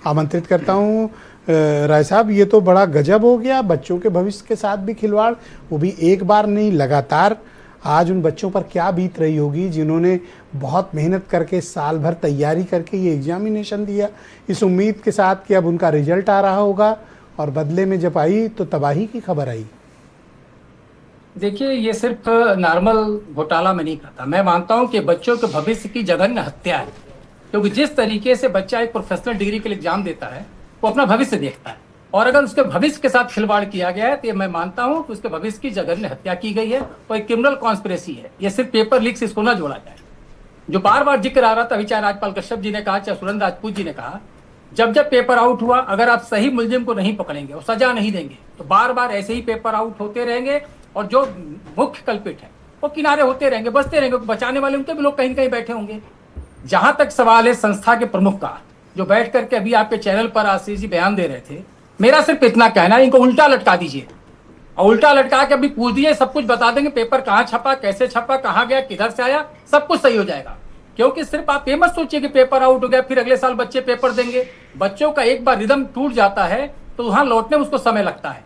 आमंत्रित करता हूँ। राय साहब, ये तो बड़ा गजब हो गया, बच्चों के भविष्य के साथ भी खिलवाड़, वो भी एक बार नहीं लगातार। आज उन बच्चों पर क्या बीत रही होगी जिन्होंने बहुत मेहनत करके साल भर तैयारी करके ये एग्जामिनेशन दिया, इस उम्मीद के साथ कि अब उनका रिजल्ट आ रहा होगा, और बदले में जब आई तो तबाही की खबर आई। देखिए, ये सिर्फ नॉर्मल घोटाला में नहीं कहता, मैं मानता हूं कि बच्चों के भविष्य की जघन्य हत्या है। क्योंकि जिस तरीके से बच्चा एक प्रोफेशनल डिग्री के लिए एग्जाम देता है, वो अपना भविष्य देखता है, और अगर उसके भविष्य के साथ खिलवाड़ किया गया है तो मैं मानता हूं कि उसके भविष्य की जघन्य हत्या की गई है और एक क्रिमिनल कॉन्स्पिरेसी है। ये सिर्फ पेपर लीक से इसको ना जोड़ा जाए। जो बार बार जिक्र आ रहा था, अभी चाहे राजपाल कश्यप जी ने कहा, चाहे सुरेंद्र राजपूत जी ने कहा, जब जब पेपर आउट हुआ, अगर आप सही मुलजिम को नहीं पकड़ेंगे और सजा नहीं देंगे तो बार बार ऐसे ही पेपर आउट होते रहेंगे, और जो मुख्य कल्पित है वो किनारे होते रहेंगे, बचते रहेंगे। बचाने वाले उनके भी लोग कहीं कहीं बैठे होंगे। जहां तक सवाल है संस्था के प्रमुख का, जो बैठ करके अभी आपके चैनल पर आशीष जी बयान दे रहे थे, मेरा सिर्फ इतना कहना है, इनको उल्टा लटका दीजिए, और उल्टा लटका के अभी पूछ दिए, सब कुछ बता देंगे, पेपर कहाँ छपा, कैसे छपा, कहाँ गया, किधर से आया, सब कुछ सही हो जाएगा। क्योंकि सिर्फ आप ये मत सोचिए कि पेपर आउट हो गया फिर अगले साल बच्चे पेपर देंगे। बच्चों का एक बार रिदम टूट जाता है तो वहां लौटने में उसको समय लगता है।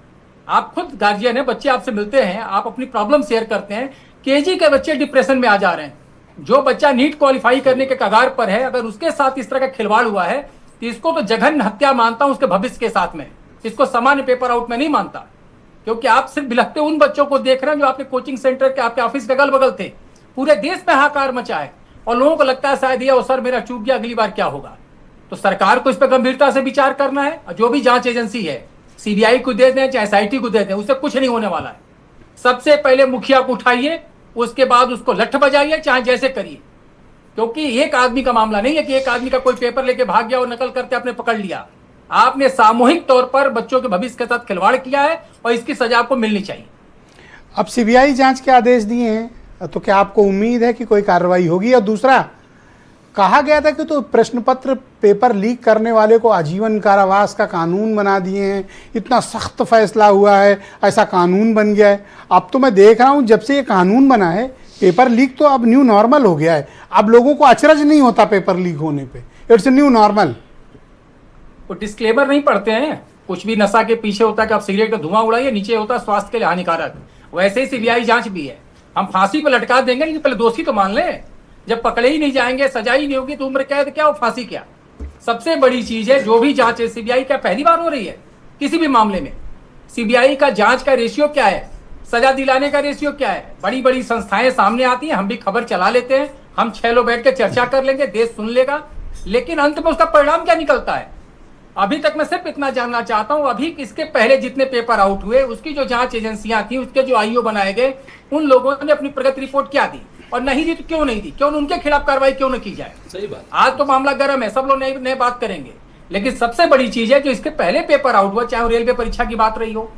आप खुद गार्जियन है, बच्चे आपसे मिलते हैं, आप अपनी प्रॉब्लम शेयर करते हैं। केजी के बच्चे डिप्रेशन में आ जा रहे हैं। जो बच्चा नीट क्वालिफाई करने के कगार पर है, अगर उसके साथ इस तरह का खिलवाड़ हुआ है तो इसको तो जघन्य हत्या मानता हूं उसके भविष्य के साथ में। इसको सामान्य पेपर आउट में नहीं मानता, क्योंकि आप सिर्फ बिलखते उन बच्चों को देख रहे हैं जो आपके कोचिंग सेंटर के, आपके ऑफिस के अगल बगल थे। पूरे देश में हाहाकार मचा है और लोगों को लगता है शायद ये सर मेरा चूक गया, अगली बार क्या होगा। तो सरकार को इस पर गंभीरता से विचार करना है, और जो भी जांच एजेंसी है, सीबीआई को दे दें चाहे एसआईटी को दे दें, उससे कुछ नहीं होने वाला है। सबसे पहले मुखिया को उठाइए, उसके बाद उसको लठ बजाइए, चाहे जैसे करिए। क्योंकि एक आदमी का मामला नहीं है कि एक आदमी का कोई पेपर लेके भाग गया और नकल करके आपने पकड़ लिया। आपने सामूहिक तौर पर बच्चों के भविष्य के साथ खिलवाड़ किया है और इसकी सजा आपको मिलनी चाहिए। अब सीबीआई जांच के आदेश दिए हैं, तो क्या आपको उम्मीद है कि कोई कार्रवाई होगी? और दूसरा, कहा गया था कि तो प्रश्न पत्र पेपर लीक करने वाले को आजीवन कारावास का कानून बना दिए हैं, इतना सख्त फैसला हुआ है, ऐसा कानून बन गया है। अब तो मैं देख रहा हूं जब से ये कानून बना है, पेपर लीक तो अब न्यू नॉर्मल हो गया है। अब लोगों को अचरज नहीं होता पेपर लीक होने पे, इट्स न्यू नॉर्मल। वो डिस्क्लेमर नहीं पढ़ते हैं, कुछ भी नशा के पीछे होता है कि आप सिगरेट का धुआं उड़ाइए, नीचे होता है स्वास्थ्य के लिए हानिकारक। वैसे ही सीबीआई जांच भी है। हम फांसी पर लटका देंगे, लेकिन पहले दोषी तो मान लें। जब पकड़े ही नहीं जाएंगे, सजा ही नहीं होगी, तो उम्र कैद क्या और फांसी क्या। सबसे बड़ी चीज है, जो भी जांच है सीबीआई का पहली बार हो रही है किसी भी मामले में। सीबीआई का जांच का रेशियो क्या है, सजा दिलाने का रेशियो क्या है। बड़ी बड़ी संस्थाएं सामने आती हैं, हम भी खबर चला लेते हैं, हम 6 लोग बैठ के चर्चा कर लेंगे, देश सुन लेगा, लेकिन अंत में उसका परिणाम क्या निकलता है। अभी तक मैं सिर्फ इतना जानना चाहता हूं, अभी इसके पहले जितने पेपर आउट हुए उसकी जो जांच एजेंसियां थी, उसके जो आईओ बनाए गए, उन लोगों ने अपनी प्रगति रिपोर्ट क्या दी, और नहीं दी तो क्यों नहीं दी, क्यों उनके खिलाफ कार्रवाई क्यों न की जाए। सही बात। आज तो मामला गर्म है, सब लोग नए बात करेंगे, लेकिन सबसे बड़ी चीज है जो इसके पहले पेपर आउट हुआ, चाहे रेलवे परीक्षा की बात रही हो,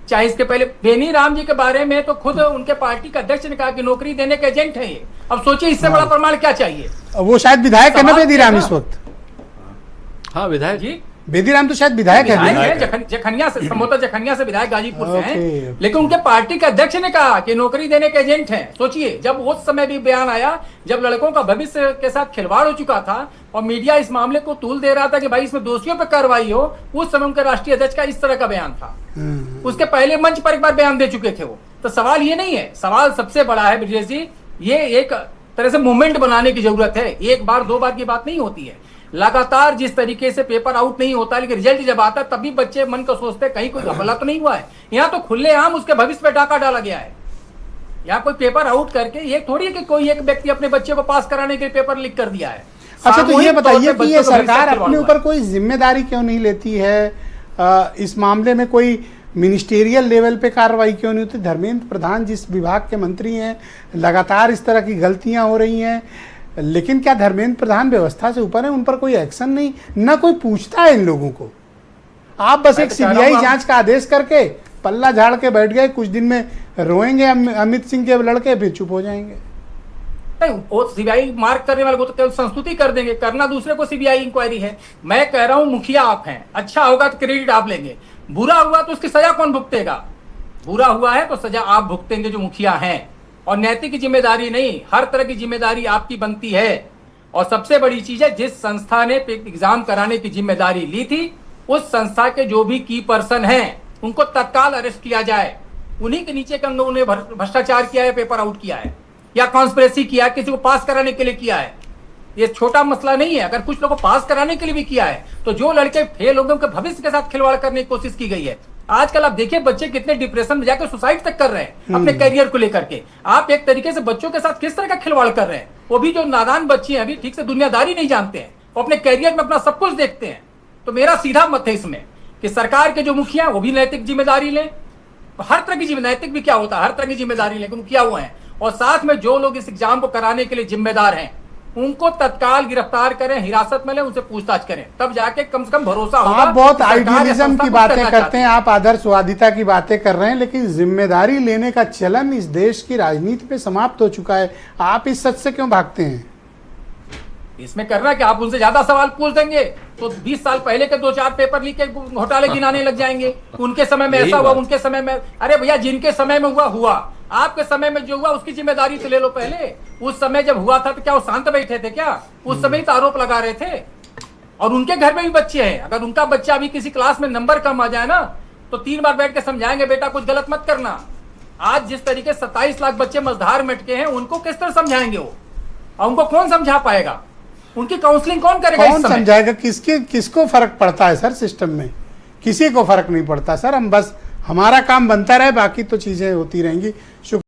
चाहे इसके पहले बेनी राम जी के बारे में, तो खुद उनके पार्टी का अध्यक्ष ने कहा कि नौकरी देने के एजेंट है ये। अब सोचिए इससे बड़ा प्रमाण क्या चाहिए। वो शायद विधायक है ना बेदीराम इस वक्त? हाँ, विधायक जी, बेदीराम तो शायद विधायक है। जखनिया से, संभवतः जखनिया से विधायक गाजीपुर से हैं, लेकिन उनके पार्टी के अध्यक्ष ने कहा कि नौकरी देने के एजेंट हैं। सोचिए, जब उस समय भी बयान आया जब लड़कों का भविष्य के साथ खिलवाड़ हो चुका था और मीडिया इस मामले को तूल दे रहा था कि भाई इसमें दोषियों पर कार्रवाई हो, उस समय उनके राष्ट्रीय अध्यक्ष का इस तरह का बयान था। उसके पहले मंच पर एक बार बयान दे चुके थे वो। तो सवाल ये नहीं है, सवाल सबसे बड़ा है ब्रजेश जी, ये एक तरह से मूवमेंट बनाने की जरूरत है। एक बार दो बार की बात नहीं होती है। लगातार जिस तरीके से पेपर आउट नहीं होता, लेकिन रिजल्ट जब आता है तभी बच्चे मन को सोचते हैं कहीं कोई घपला तो नहीं हुआ है। यहाँ तो खुलेआम उसके भविष्य पे डाका डाला गया है। यहाँ कोई पेपर आउट करके ये थोड़ी है कि कोई एक व्यक्ति अपने बच्चे को पास कराने के लिए पेपर लीक कर दिया है। अच्छा, तो ये बताइए कि ये सरकार अपने ऊपर कोई जिम्मेदारी क्यों नहीं लेती है? इस मामले में कोई मिनिस्टेरियल लेवल पे कार्रवाई क्यों नहीं होती? धर्मेंद्र प्रधान जिस विभाग के मंत्री हैं, लगातार इस तरह की गलतियां हो रही हैं, लेकिन क्या धर्मेंद्र प्रधान व्यवस्था से ऊपर है? उन पर कोई एक्शन नहीं, ना कोई पूछता है इन लोगों को। आप बस एक सीबीआई जांच का आदेश करके पल्ला झाड़ के बैठ गए, कुछ दिन में रोएंगे अमित सिंह के लड़के, फिर चुप हो जाएंगे। नहीं, वो सीबीआई मार्क करने वाले को तो संस्तुति कर देंगे, करना दूसरे को सीबीआई इंक्वायरी है। मैं कह रहा हूं मुखिया आप हैं, अच्छा होगा तो क्रेडिट आप लेंगे, बुरा हुआ तो उसकी सजा कौन भुगतेगा? बुरा हुआ है तो सजा आप भुगतेंगे जो मुखिया हैं, और नैतिक जिम्मेदारी नहीं, हर तरह की जिम्मेदारी आपकी बनती है। और सबसे बड़ी चीज है, जिस संस्था ने एग्जाम कराने की जिम्मेदारी ली थी, उस संस्था के जो भी की पर्सन हैं उनको तत्काल अरेस्ट किया जाए। उन्हीं के नीचे के अंगों ने भ्रष्टाचार किया है, पेपर आउट किया है या कॉन्स्पिरेसी किया है, किसी को पास कराने के लिए किया है। ये छोटा मसला नहीं है। अगर कुछ लोगों को पास कराने के लिए भी किया है तो जो लड़के फेल हो गए उनके भविष्य के साथ खिलवाड़ करने की कोशिश की गई है। आजकल आप देखिए बच्चे कितने डिप्रेशन में जाकर सुसाइड तक कर रहे हैं अपने करियर को लेकर के। आप एक तरीके से बच्चों के साथ किस तरह का खिलवाड़ कर रहे हैं। वो भी जो नादान बच्चे हैं, अभी ठीक से दुनियादारी नहीं जानते हैं, वो अपने करियर में अपना सब कुछ देखते हैं। तो मेरा सीधा मत है इसमें कि सरकार के जो मुखिया वो भी नैतिक जिम्मेदारी लें। हर तरह की नैतिक भी क्या होता है, हर तरह की जिम्मेदारी लें, मुखिया हुए हैं। और साथ में जो लोग इस एग्जाम को कराने के लिए जिम्मेदार हैं उनको तत्काल गिरफ्तार करें, हिरासत में लें, उनसे पूछताछ करें, तब जाके कम से कम भरोसा होगा। आप बहुत आइडियलिज्म की बातें करते हैं, आप आदर्शवादिता की बातें कर रहे हैं, लेकिन जिम्मेदारी लेने का चलन इस देश की राजनीति पे समाप्त हो चुका है। आप इस सच से क्यों भागते हैं? इसमें करना कि आप उनसे ज्यादा सवाल पूछ देंगे तो 20 साल पहले के 2-4 पेपर लीक के घोटाले गिनाने लग जाएंगे। उनके समय में ऐसा हुआ, उनके समय में, अरे भैया जिनके समय में हुआ, आपके समय में जो हुआ उसकी जिम्मेदारी तो ले लो पहले। उस समय जब हुआ था तो क्या वो शांत बैठे थे क्या? उस समय ही तो आरोप लगा रहे थे। और उनके घर में भी बच्चे हैं, अगर उनका बच्चा अभी किसी क्लास में नंबर कम आ जाए ना तो 3 बार बैठ के समझाएंगे, बेटा कुछ गलत मत करना। आज जिस तरीके 27 लाख बच्चे मझधार में अटके हैं, उनको किस तरह समझाएंगे वो? और उनको कौन समझा पाएगा? उनकी काउंसलिंग कौन करेगा? कौन समझाएगा? किसको फर्क पड़ता है सर सिस्टम में? किसी को फर्क नहीं पड़ता सर। हम बस हमारा काम बनता रहे, बाकी तो चीजें होती रहेंगी। शुक्रिया।